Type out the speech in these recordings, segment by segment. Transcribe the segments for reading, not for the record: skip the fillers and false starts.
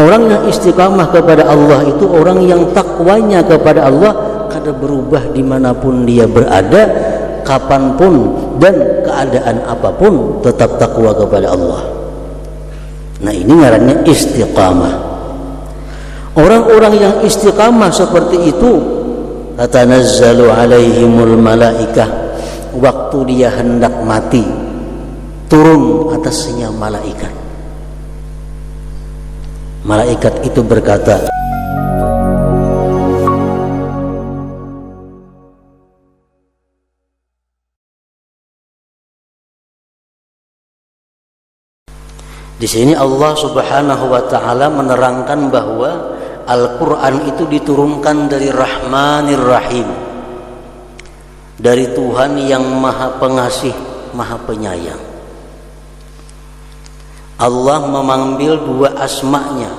Orang yang istiqamah kepada Allah itu orang yang takwanya kepada Allah kada berubah dimanapun dia berada, kapanpun dan keadaan apapun tetap takwa kepada Allah. Nah, ini ngarannya istiqamah. Orang-orang yang istiqamah seperti itu, tatanazzalu alaihimul malaikah, waktu dia hendak mati turun atasnya malaikat. Malaikat itu berkata, di sini Allah Subhanahu wa taala menerangkan bahwa Al-Qur'an itu diturunkan dari Rahmanir Rahim, dari Tuhan yang Maha Pengasih, Maha Penyayang. Allah mengambil dua asma-Nya.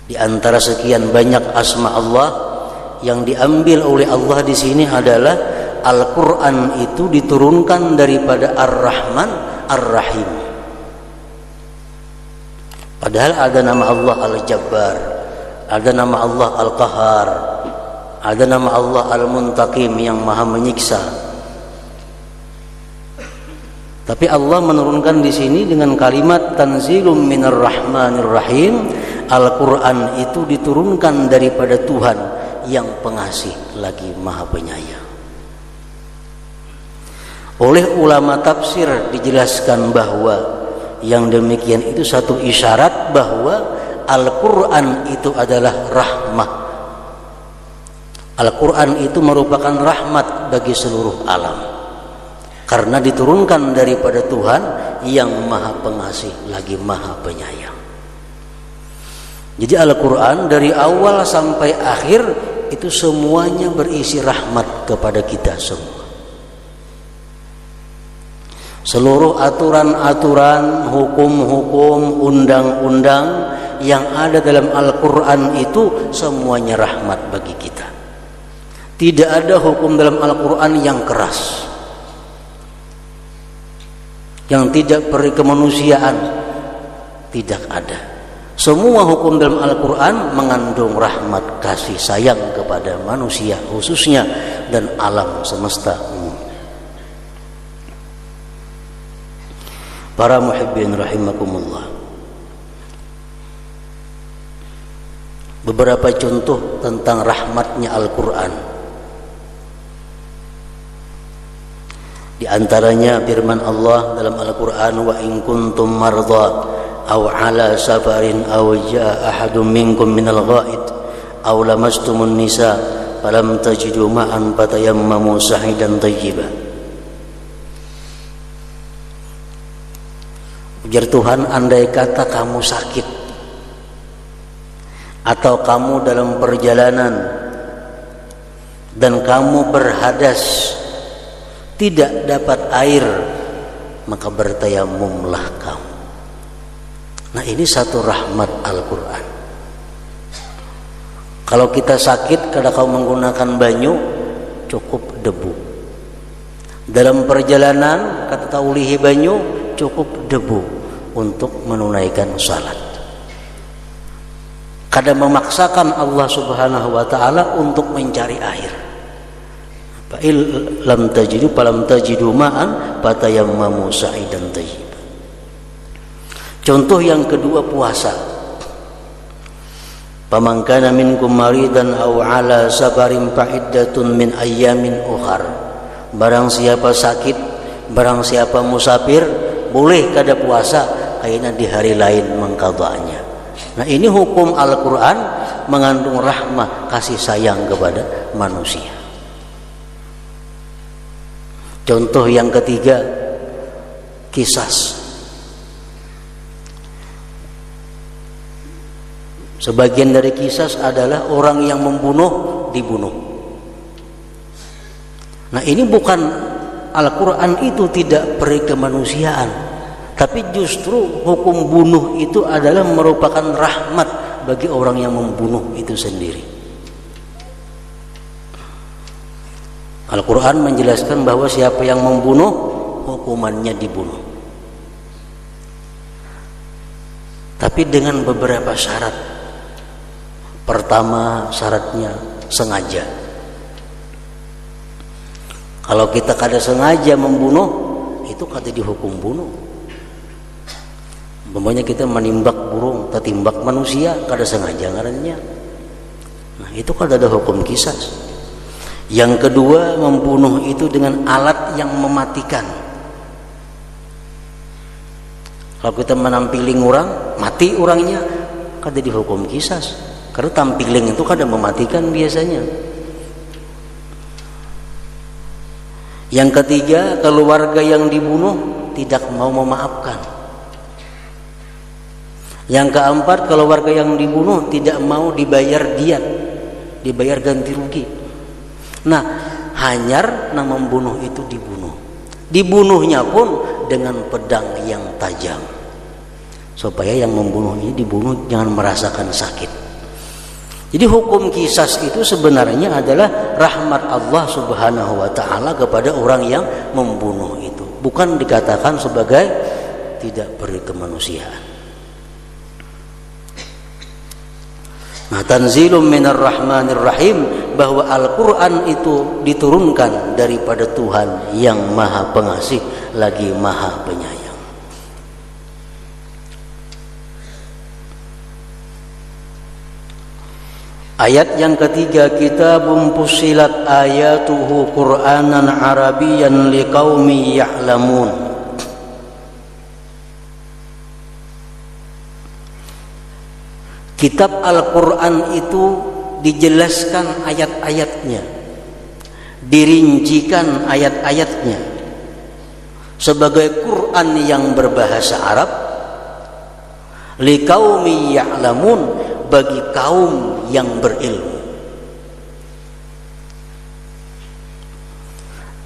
Di antara sekian banyak asma Allah, yang diambil oleh Allah di sini adalah Al-Qur'an itu diturunkan daripada Ar-Rahman Ar-Rahim. Padahal ada nama Allah Al-Jabbar, ada nama Allah Al-Qahar, ada nama Allah Al-Muntaqim yang Maha Menyiksa. Tapi Allah menurunkan di sini dengan kalimat tanzilum minar rahmanir rahim. Al-Qur'an itu diturunkan daripada Tuhan yang pengasih lagi Maha Penyayang. Oleh ulama tafsir dijelaskan bahwa yang demikian itu satu isyarat bahwa Al-Qur'an itu adalah rahmah. Al-Qur'an itu merupakan rahmat bagi seluruh alam, karena diturunkan daripada Tuhan yang Maha Pengasih lagi Maha Penyayang. Jadi Al-Qur'an dari awal sampai akhir itu semuanya berisi rahmat kepada kita semua. Seluruh aturan-aturan, hukum-hukum, undang-undang yang ada dalam Al-Qur'an itu semuanya rahmat bagi kita. Tidak ada hukum dalam Al-Qur'an yang keras, yang tidak beri kemanusiaan, tidak ada. Semua hukum dalam Al-Qur'an mengandung rahmat kasih sayang kepada manusia khususnya dan alam semesta umum. Para muhibbin rahimakumullah, beberapa contoh tentang rahmatnya Al-Qur'an. Di antaranya firman Allah dalam Al-Qur'an, wa in kuntum mardha aw ala safarin aw jaa ahadun minkum minal ghaid aw lamastumun nisa falam tajidu ma'an fatayammamu sa'idan thayyiban. Ujar Tuhan, andai kata kamu sakit atau kamu dalam perjalanan dan kamu berhadas, tidak dapat air, maka bertayamumlah kamu. Nah, ini satu rahmat Al-Qur'an. Kalau kita sakit, kada kau menggunakan banyu, cukup debu. Dalam perjalanan, kata taulihi banyu, cukup debu untuk menunaikan salat. Kada memaksakan Allah Subhanahu wa taala untuk mencari air. Lam tajidu ma'an fatayammamu sa'idan thayyiban. Contoh yang kedua, puasa. Faman kana minkum maridan aw ala safarin fa iddatun min ayyamin ukhar. Barang siapa sakit, barang siapa musafir, boleh kada puasa, kayaknya di hari lain mengqadanya. Nah, ini hukum Al-Qur'an mengandung rahmah kasih sayang kepada manusia. Contoh yang ketiga, qisas. Sebagian dari qisas adalah orang yang membunuh dibunuh. Nah, ini bukan Al-Qur'an itu tidak beri kemanusiaan, tapi justru hukum bunuh itu adalah merupakan rahmat bagi orang yang membunuh itu sendiri. Al-Qur'an menjelaskan bahwa siapa yang membunuh, hukumannya dibunuh. Tapi tapi dengan beberapa syarat. Pertama, syaratnya sengaja. Kalau kita kada sengaja membunuh, itu kada dihukum bunuh. Umpamanya kita menimbak burung, tertimbak manusia, kada sengaja ngarannya. Nah, itu kada ada hukum qisas. Yang kedua, membunuh itu dengan alat yang mematikan. Kalau kita menampiling orang, mati orangnya, kada dihukum qisas. Karena tampiling itu kada mematikan biasanya. Yang ketiga, keluarga yang dibunuh tidak mau memaafkan. Yang keempat, keluarga yang dibunuh tidak mau dibayar diat, dibayar ganti rugi. Nah, hanyar nang membunuh itu dibunuh. Dibunuhnya pun dengan pedang yang tajam, supaya yang membunuh ini dibunuh jangan merasakan sakit. Jadi hukum qisas itu sebenarnya adalah rahmat Allah Subhanahu wa taala kepada orang yang membunuh itu, bukan dikatakan sebagai tidak berkemanusiaan. Nah, tanzilum minar rahmanir rahim, bahwa Al-Quran itu diturunkan daripada Tuhan yang maha pengasih lagi maha penyayang. Ayat yang ketiga, kitabun fussilat ayatuhu Qur'anan Arabiyyan liqaumi ya'lamun. Kitab Al-Quran itu dijelaskan ayat-ayatnya, dirincikan ayat-ayatnya sebagai Quran yang berbahasa Arab, liqaumi ya'lamun, bagi kaum yang berilmu.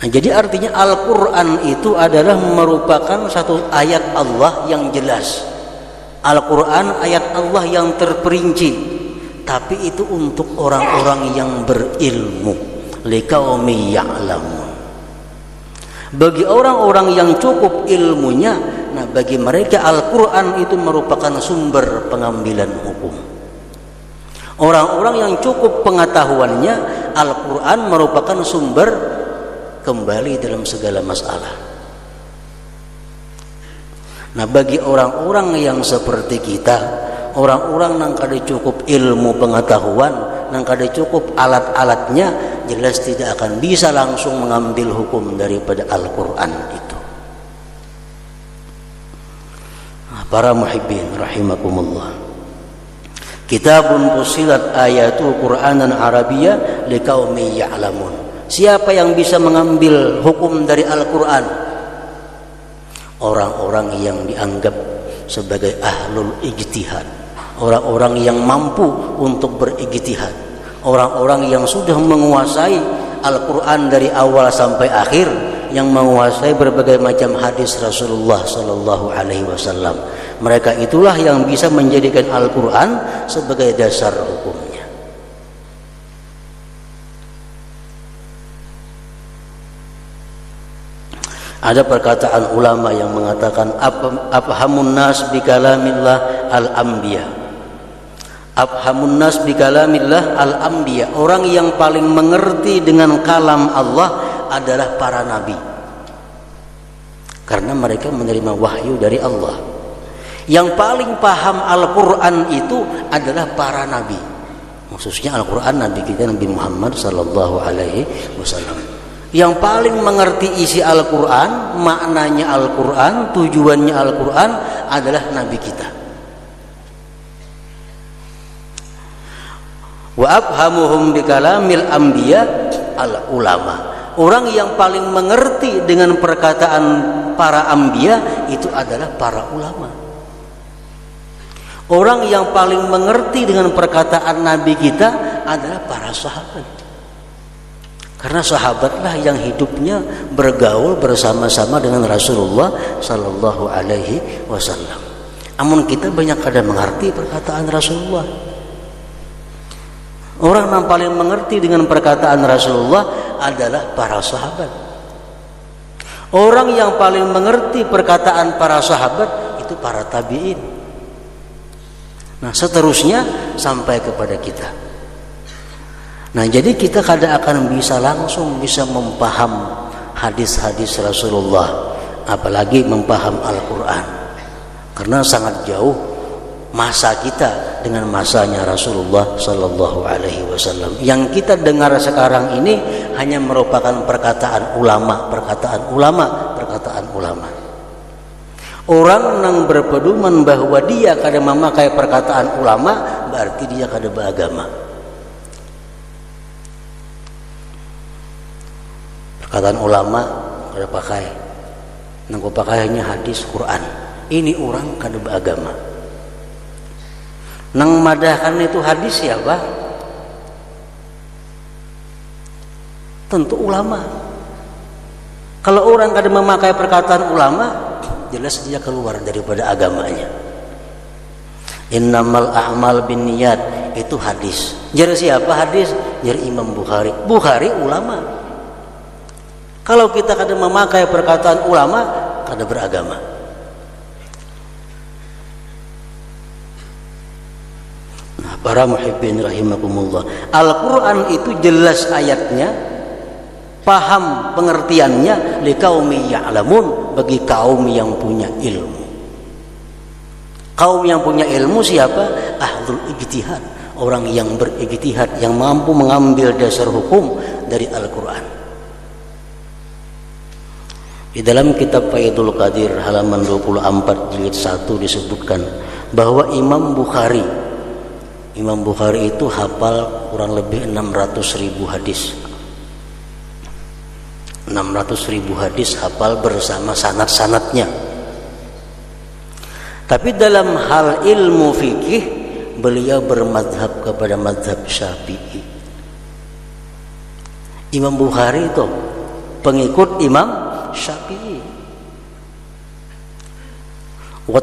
Nah, jadi artinya Al-Quran itu adalah merupakan satu ayat Allah yang jelas. Al-Quran ayat Allah yang terperinci, tapi itu untuk orang-orang yang berilmu, liqaumi ya'lamun. Bagi orang-orang yang cukup ilmunya, nah bagi mereka Al-Quran itu merupakan sumber pengambilan hukum. Orang-orang yang cukup pengetahuannya, Al-Quran merupakan sumber kembali dalam segala masalah. Nah, bagi orang-orang yang seperti kita, orang-orang yang kada cukup ilmu pengetahuan, yang kada cukup alat-alatnya, jelas tidak akan bisa langsung mengambil hukum daripada Al-Quran itu. Nah, para muhibbin rahimakumullah, kitabun fussilat ayatu Qur'anan Arabiyya liqaumi ya'lamun. Siapa yang bisa mengambil hukum dari Al-Quran? Orang-orang yang dianggap sebagai ahlul ijtihad, orang-orang yang mampu untuk berijtihad, orang-orang yang sudah menguasai Al-Quran dari awal sampai akhir, yang menguasai berbagai macam hadis Rasulullah sallallahu alaihi wasallam. Mereka itulah yang bisa menjadikan Al-Quran sebagai dasar hukumnya. Ada perkataan ulama yang mengatakan afhamun nas bi kalamillah al-anbiya. Afhamun nas bi kalamillah al-anbiya. Orang yang paling mengerti dengan kalam Allah adalah para nabi, karena mereka menerima wahyu dari Allah. Yang paling paham Al-Quran itu adalah para nabi, khususnya Al-Quran Nabi kita Nabi Muhammad sallallahu alaihi wasallam. Yang paling mengerti isi Al-Quran, maknanya Al-Quran, tujuannya Al-Quran adalah Nabi kita. Wa afhamuhum bikalamil anbiya al-ulama. Orang yang paling mengerti dengan perkataan para anbiya itu adalah para ulama. Orang yang paling mengerti dengan perkataan Nabi kita adalah para sahabat. Karena sahabatlah yang hidupnya bergaul bersama-sama dengan Rasulullah sallallahu alaihi wasallam. Namun kita banyak kada mengerti perkataan Rasulullah. Orang yang paling mengerti dengan perkataan Rasulullah adalah para sahabat. Orang yang paling mengerti perkataan para sahabat itu para tabi'in. Nah seterusnya sampai kepada kita. Nah jadi kita kadang akan langsung bisa memaham hadis-hadis Rasulullah, apalagi memaham Al-Quran, karena sangat jauh masa kita dengan masanya Rasulullah Sallallahu Alaihi Wasallam. Yang kita dengar sekarang ini hanya merupakan perkataan ulama. Orang yang berpedoman bahwa dia kada memakai perkataan ulama, berarti dia kada beragama. Perkataan ulama kada pakai, nang pakai hanya hadis Quran. Ini orang kada beragama. Nang madahkan itu hadis siapa? Tentu ulama. Kalau orang kada memakai perkataan ulama, jelas dia keluar daripada agamanya. Innamal a'mal binniyat, itu hadis. Jadi siapa hadis? Jadi Imam Bukhari. Bukhari ulama. Kalau kita kada memakai perkataan ulama, kada beragama. Nah, para muhibbin rahimakumullah, Al-Quran itu jelas ayatnya, paham pengertiannya, liqaumi ya'lamun, bagi kaum yang punya ilmu. Kaum yang punya ilmu siapa? Ahlul ijtihad, orang yang berijtihad, yang mampu mengambil dasar hukum dari Al-Quran. Di dalam kitab Faidul Qadir halaman 24 jilid 1 disebutkan bahwa Imam Bukhari itu hafal kurang lebih 600.000 hadis. 600.000 hadis hafal bersama sanad-sanadnya. Tapi dalam hal ilmu fikih beliau bermadhab kepada madhab Syafi'i. Imam Bukhari itu pengikut Imam Syafi'i. Wa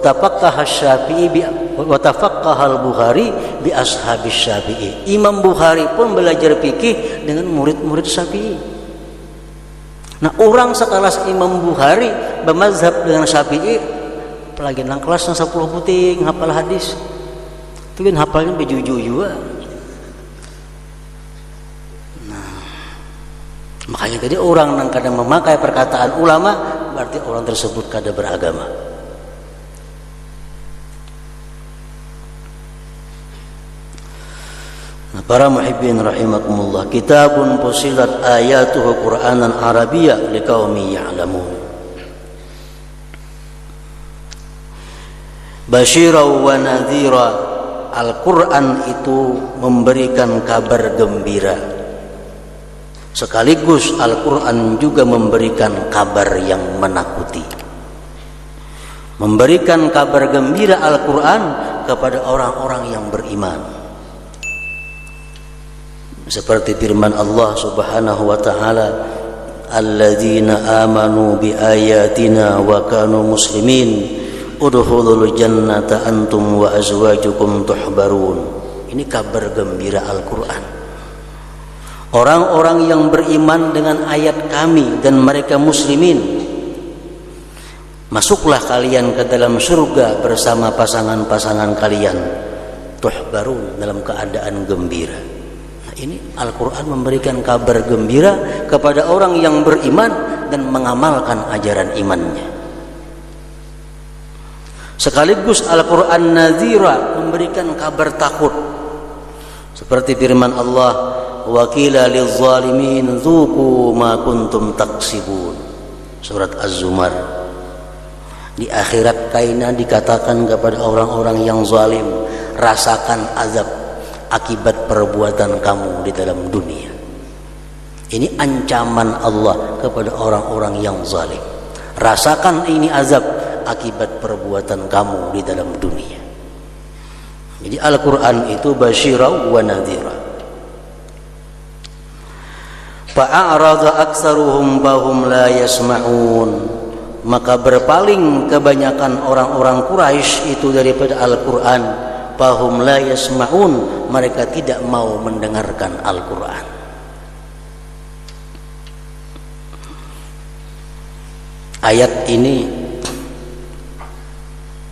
tafaqqaha al-Bukhari bi ashabis Syafi'i. Imam Bukhari pun belajar fikih dengan murid-murid Syafi'i. Nah, orang sekelas Imam Bukhari bermazhab dengan Syafi'i, apalagi nang kelas nang 10 puting hafal hadis. Itu kan hafalnya bejuju-juju. Nah, makanya tadi orang yang kadang memakai perkataan ulama, berarti orang tersebut kada beragama. Nah, para muhibbin rahimakumullah, kitabun fusilat ayatuhu Qur'anan Arabiyya liqaumi ya'lamun. Basyira wa nadhira, Al-Quran itu memberikan kabar gembira, sekaligus Al-Quran juga memberikan kabar yang menakuti. Memberikan kabar gembira Al-Quran kepada orang-orang yang beriman, seperti firman Allah Subhanahu wa taala, alladzina amanu bi ayatina wa kanu muslimin udkhulul jannata antum wa azwajukum tuhbarun. Ini kabar gembira Al-Quran. Orang-orang yang beriman dengan ayat kami dan mereka muslimin, masuklah kalian ke dalam surga bersama pasangan-pasangan kalian, tuhbarun, dalam keadaan gembira. Nah, ini Al-Quran memberikan kabar gembira kepada orang yang beriman dan mengamalkan ajaran imannya. Sekaligus Al-Quran nadhira, memberikan kabar takut, seperti firman Allah, wa qila lizzalimin dzuqu ma kuntum taksibun, surat Az-Zumar. Di akhirat kaina dikatakan kepada orang-orang yang zalim, rasakan azab akibat perbuatan kamu di dalam dunia. Ini ancaman Allah kepada orang-orang yang zalim. Rasakan ini azab akibat perbuatan kamu di dalam dunia. Jadi Al-Quran itu basyira wa nadhira. Fa'arada aktsaruhum bahum la yasma'un, maka berpaling kebanyakan orang-orang Quraisy itu daripada Al-Quran. Bahum la yasma'un, mereka tidak mau mendengarkan Al-Quran. Ayat ini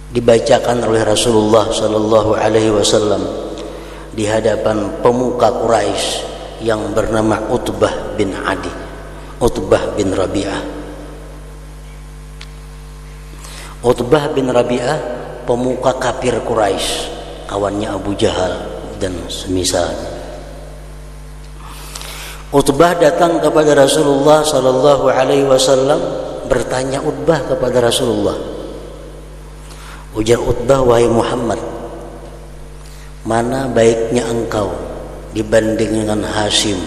dibacakan oleh Rasulullah sallallahu alaihi wasallam di hadapan pemuka Quraisy yang bernama Utbah bin Adi, Utbah bin Rabi'ah. Utbah bin Rabi'ah pemuka kafir Quraisy, kawannya Abu Jahal dan semisalnya. Utbah datang kepada Rasulullah sallallahu alaihi wasallam, bertanya Utbah kepada Rasulullah. Ujar Utbah, wahai Muhammad, mana baiknya engkau dibanding dengan Hashim?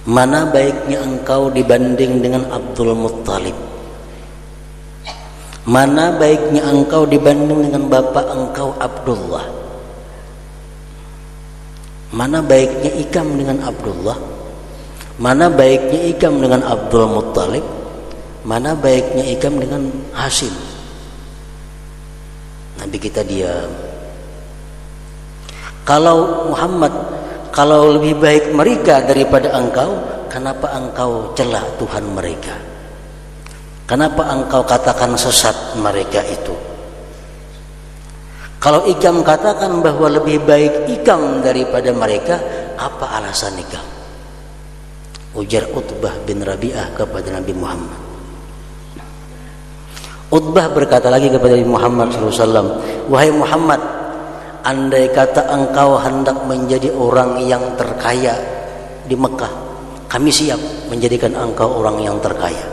Mana baiknya engkau dibanding dengan Abdul Muttalib? Mana baiknya engkau dibanding dengan bapak engkau Abdullah? Mana baiknya Ikam dengan Abdullah? Mana baiknya Ikam dengan Abdul Muttalib? Mana baiknya Ikam dengan Hashim? Nabi kita diam. Kalau Muhammad, kalau lebih baik mereka daripada engkau, kenapa engkau celah Tuhan mereka? Kenapa engkau katakan sesat mereka itu? Kalau Ikam katakan bahwa lebih baik Ikam daripada mereka, apa alasan Ikam? Ujar Utbah bin Rabi'ah kepada Nabi Muhammad. Utbah berkata lagi kepada Nabi Muhammad SAW, wahai Muhammad, andai kata engkau hendak menjadi orang yang terkaya di Mekah, kami siap menjadikan engkau orang yang terkaya.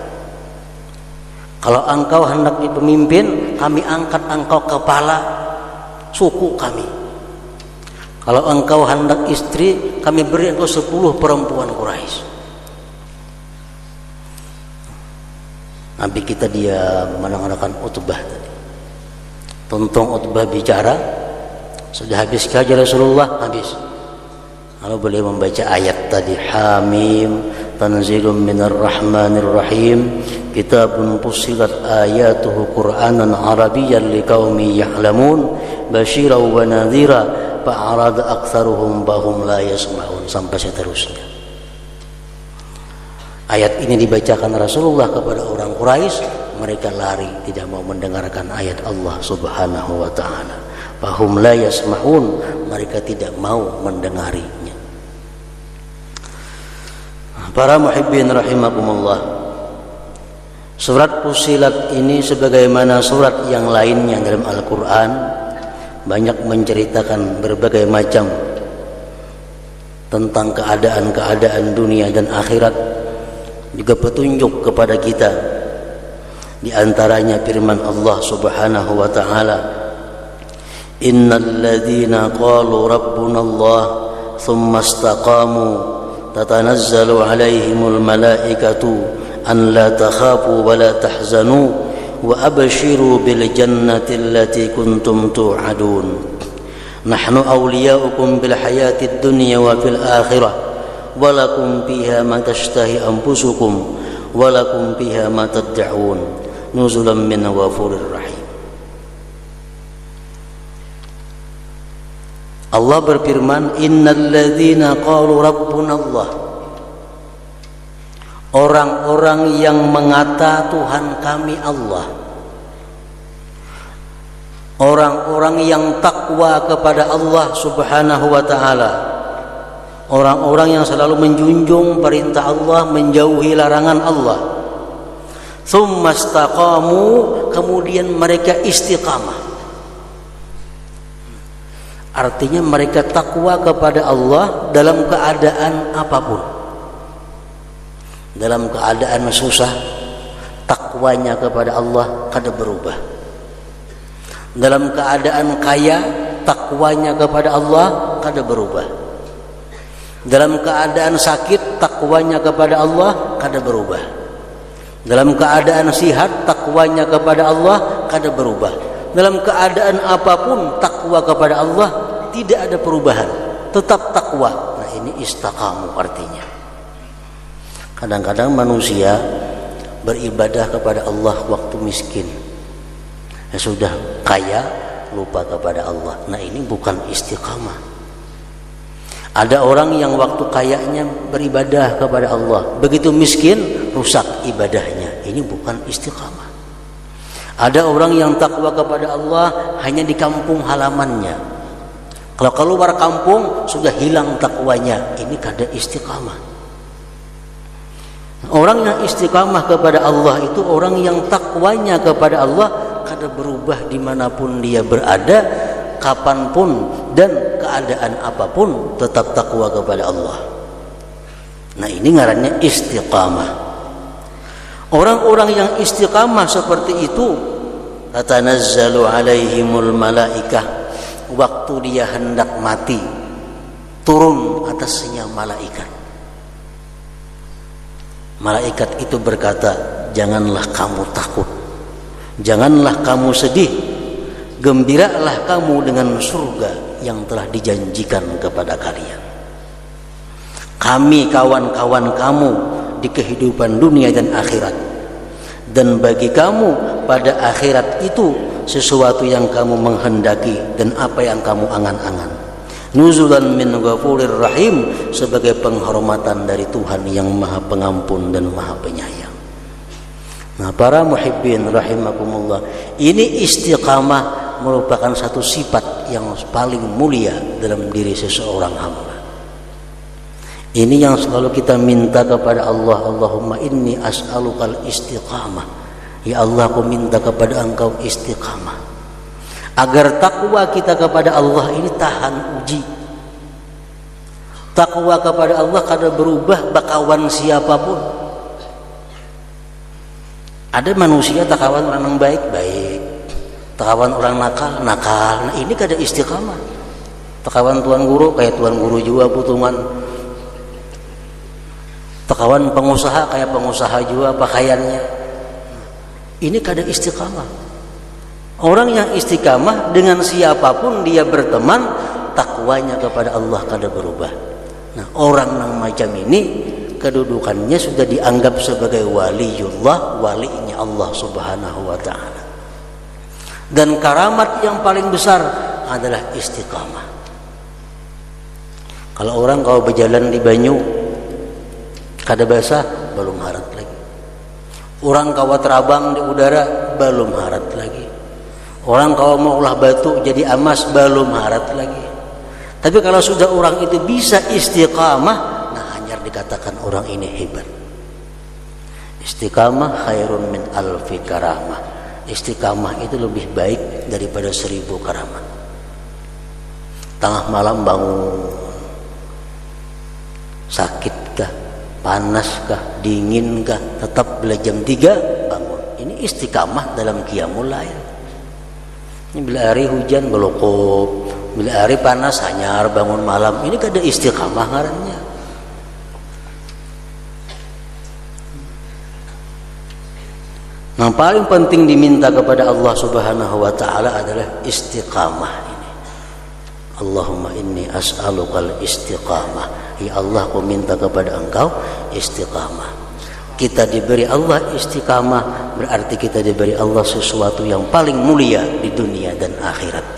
Kalau engkau hendak jadi pemimpin, kami angkat engkau kepala suku kami. Kalau engkau hendak istri, kami beri engkau 10 perempuan Quraisy. Nabi kita dia mendengarkan Utbah tadi. Tuntung Utbah bicara, sudah habis kaji Rasulullah, habis. Lalu beliau membaca ayat tadi, Hamim tanzilum minar rahmanir rahim, kitabun fussilat ayatuhu qur'anan arabiyyan liqaumin ya'lamun, basyiran wa nadhira fa'arada aktsaruhum bahum la yasma'un, sampai seterusnya. Ayat ini dibacakan Rasulullah kepada orang Quraisy, mereka lari, tidak mau mendengarkan ayat Allah Subhanahu wa taala. Bahum la yasma'un, mereka tidak mau mendengarinya. Para muhibbin rahimakumullah, surat Fussilat ini sebagaimana surat yang lainnya dalam Al-Quran banyak menceritakan berbagai macam tentang keadaan-keadaan dunia dan akhirat, juga petunjuk kepada kita. Di antaranya firman Allah Subhanahu wa taala, innal ladzina qalu rabbuna Allah thumma istaqamu tatanazzalu alaihimul malaikatu an la takhafu wa la tahzanu wa abshiru bil jannati allati kuntum tu'adun nahnu awliyaukum bil hayatid dunya wa fil akhirah walakum fiha ma tashtahi anfusukum walakum fiha ma tad'un nuzulan min ghafurir rahim. Allah berfirman, innal ladzina qalu rabbuna Allah, orang-orang yang mengata Tuhan kami Allah, orang-orang yang takwa kepada Allah Subhanahu wa taala, orang-orang yang selalu menjunjung perintah Allah, menjauhi larangan Allah. Tsumma istaqamu, kemudian mereka istiqamah. Artinya mereka takwa kepada Allah dalam keadaan apapun. Dalam keadaan susah, takwanya kepada Allah kada berubah. Dalam keadaan kaya, takwanya kepada Allah kada berubah. Dalam keadaan sakit, takwanya kepada Allah kada berubah. Dalam keadaan sihat, takwanya kepada Allah kada berubah. Dalam keadaan apapun, takwa kepada Allah tidak ada perubahan, tetap takwa. Nah, ini istaqamu artinya. Kadang-kadang manusia beribadah kepada Allah waktu miskin, ya sudah kaya lupa kepada Allah. Nah, ini bukan istiqamah. Ada orang yang waktu kayanya beribadah kepada Allah, begitu miskin rusak ibadahnya. Ini bukan istiqamah. Ada orang yang takwa kepada Allah hanya di kampung halamannya. Kalau keluar kampung sudah hilang takwanya. Ini kada istiqamah. Orang yang istiqamah kepada Allah itu orang yang takwanya kepada Allah kada berubah dimanapun dia berada, kapanpun dan keadaan apapun tetap takwa kepada Allah. Nah, ini ngarannya istiqamah. Orang-orang yang istiqamah seperti itu, tatanazzalu alaihimul malaikah, waktu dia hendak mati turun atasnya malaikat. Malaikat itu berkata, janganlah kamu takut, janganlah kamu sedih, gembiralah kamu dengan surga yang telah dijanjikan kepada kalian. Kami kawan-kawan kamu di kehidupan dunia dan akhirat, dan bagi kamu pada akhirat itu sesuatu yang kamu menghendaki dan apa yang kamu angan-angan. Nuzulan min ghafurir rahim, sebagai penghormatan dari Tuhan yang Maha Pengampun dan Maha Penyayang. Nah, para muhibbin rahimakumullah, ini istiqamah merupakan satu sifat yang paling mulia dalam diri seseorang hamba. Ini yang selalu kita minta kepada Allah. Allahumma inni as'alukal istiqamah. Ya Allah, aku minta kepada Engkau istiqamah, agar takwa kita kepada Allah ini tahan uji. Takwa kepada Allah kada berubah bakawan siapapun. Ada manusia takawan orang yang baik-baik, takawan orang nakal. Nah, ini kada istiqamah. Takawan tuan guru kayak tuan guru juga putungan. Takawan pengusaha kayak pengusaha juga pakaiannya. Ini kada istiqamah. Orang yang istiqamah dengan siapapun dia berteman, takwanya kepada Allah kada berubah. Nah, orang yang macam ini kedudukannya sudah dianggap sebagai waliullah, walinya Allah Subhanahu wa taala. Dan karamat yang paling besar adalah istiqamah. Kalau orang kau berjalan di banyu kada basah, belum harat lagi. Orang kau terbang di udara, belum harat lagi. Orang kalau mau ulah batu jadi emas, belum harat lagi. Tapi kalau sudah orang itu bisa istiqamah, nah hanya dikatakan orang ini hebat. Istiqamah khairun min alfi karamah. Istiqamah itu lebih baik daripada 1000 karamat. Tengah malam bangun, sakitkah, panaskah, dinginkah, tetap bila jam 3 bangun. Ini istiqamah dalam qiyamul lail. Ini bila hari hujan belokop, bila hari panas hanyar bangun malam. Ini kada istiqamah ngarannya. Yang paling penting diminta kepada Allah Subhanahu wa taala adalah istiqamah ini. Allahumma inni as'alukal istiqamah. Ya Allah, aku minta kepada Engkau istiqamah. Kita diberi Allah istiqamah, berarti kita diberi Allah sesuatu yang paling mulia di dunia dan akhirat.